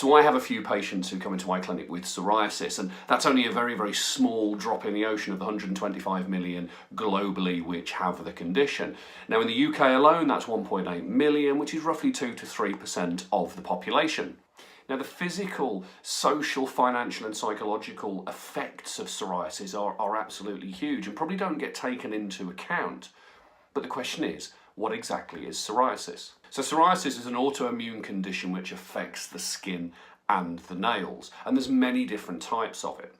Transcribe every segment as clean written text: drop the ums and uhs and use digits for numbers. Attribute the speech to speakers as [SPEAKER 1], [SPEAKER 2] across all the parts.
[SPEAKER 1] So I have a few patients who come into my clinic with psoriasis, and that's only a very, very small drop in the ocean of the 125 million globally which have the condition. Now in the UK alone, that's 1.8 million, which is roughly 2 to 3% of the population. Now the physical, social, financial and psychological effects of psoriasis are absolutely huge and probably don't get taken into account. But the question is, what exactly is psoriasis? So psoriasis is an autoimmune condition which affects the skin and the nails, and there's many different types of it.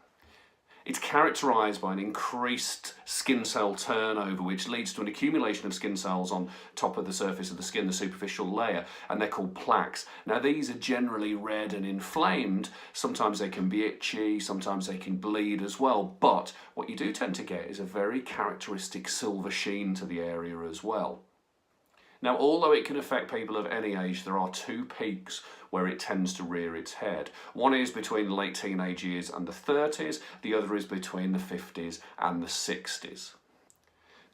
[SPEAKER 1] It's characterised by an increased skin cell turnover, which leads to an accumulation of skin cells on top of the surface of the skin, the superficial layer, and they're called plaques. Now these are generally red and inflamed. Sometimes they can be itchy, sometimes they can bleed as well, but what you do tend to get is a very characteristic silver sheen to the area as well. Now, although it can affect people of any age, there are two peaks where it tends to rear its head. One is between the late teenage years and the 30s, the other is between the 50s and the 60s.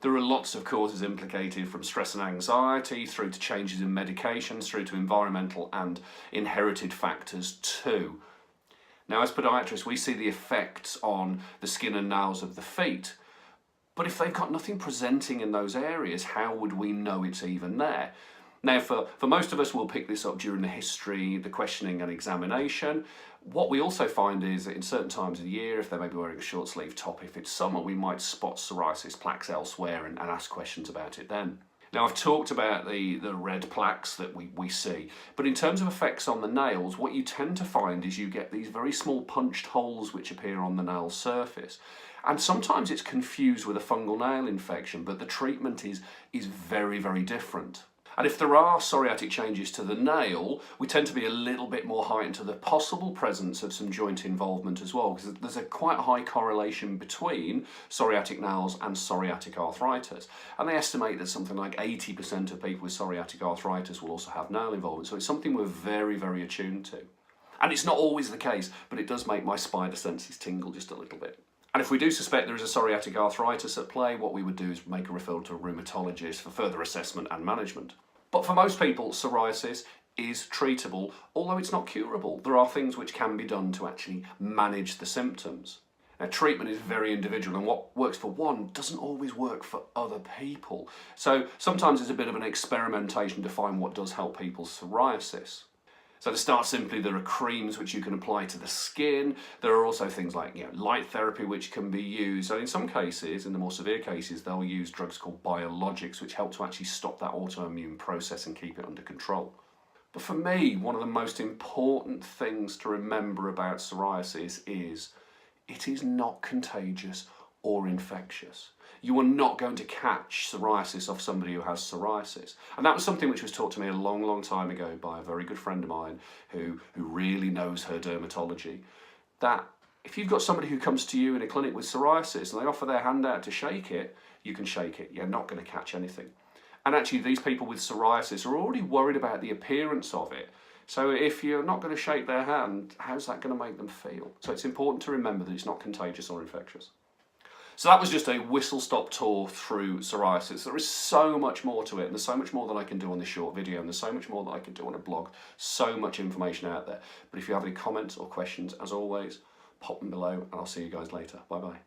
[SPEAKER 1] There are lots of causes implicated, from stress and anxiety through to changes in medications, through to environmental and inherited factors too. Now, as podiatrists, we see the effects on the skin and nails of the feet. But if they've got nothing presenting in those areas, how would we know it's even there? Now, for most of us, we'll pick this up during the history, the questioning and examination. What we also find is that in certain times of the year, if they may be wearing a short sleeve top, if it's summer, we might spot psoriasis plaques elsewhere and ask questions about it then. Now, I've talked about the red plaques that we see, but in terms of effects on the nails, what you tend to find is you get these very small punched holes which appear on the nail surface. And sometimes it's confused with a fungal nail infection, but the treatment is very, very different. And if there are psoriatic changes to the nail, we tend to be a little bit more heightened to the possible presence of some joint involvement as well, because there's a quite high correlation between psoriatic nails and psoriatic arthritis. And they estimate that something like 80% of people with psoriatic arthritis will also have nail involvement. So it's something we're very, very attuned to. And it's not always the case, but it does make my spider senses tingle just a little bit. And if we do suspect there is a psoriatic arthritis at play, what we would do is make a referral to a rheumatologist for further assessment and management. But for most people, psoriasis is treatable, although it's not curable. There are things which can be done to actually manage the symptoms. Now, treatment is very individual, and what works for one doesn't always work for other people. So sometimes it's a bit of an experimentation to find what does help people's psoriasis. So to start simply, there are creams which you can apply to the skin. There are also things like light therapy which can be used. And in some cases, in the more severe cases, they'll use drugs called biologics which help to actually stop that autoimmune process and keep it under control. But for me, one of the most important things to remember about psoriasis is it is not contagious or infectious. You are not going to catch psoriasis off somebody who has psoriasis. And that was something which was taught to me a long, long time ago by a very good friend of mine who really knows her dermatology. That if you've got somebody who comes to you in a clinic with psoriasis and they offer their hand out to shake it, you can shake it. You're not going to catch anything. And actually, these people with psoriasis are already worried about the appearance of it. So if you're not going to shake their hand, how's that going to make them feel? So it's important to remember that it's not contagious or infectious. So that was just a whistle-stop tour through psoriasis. There is so much more to it, and there's so much more that I can do on this short video, and there's so much more that I can do on a blog. So much information out there. But if you have any comments or questions, as always, pop them below, and I'll see you guys later. Bye-bye.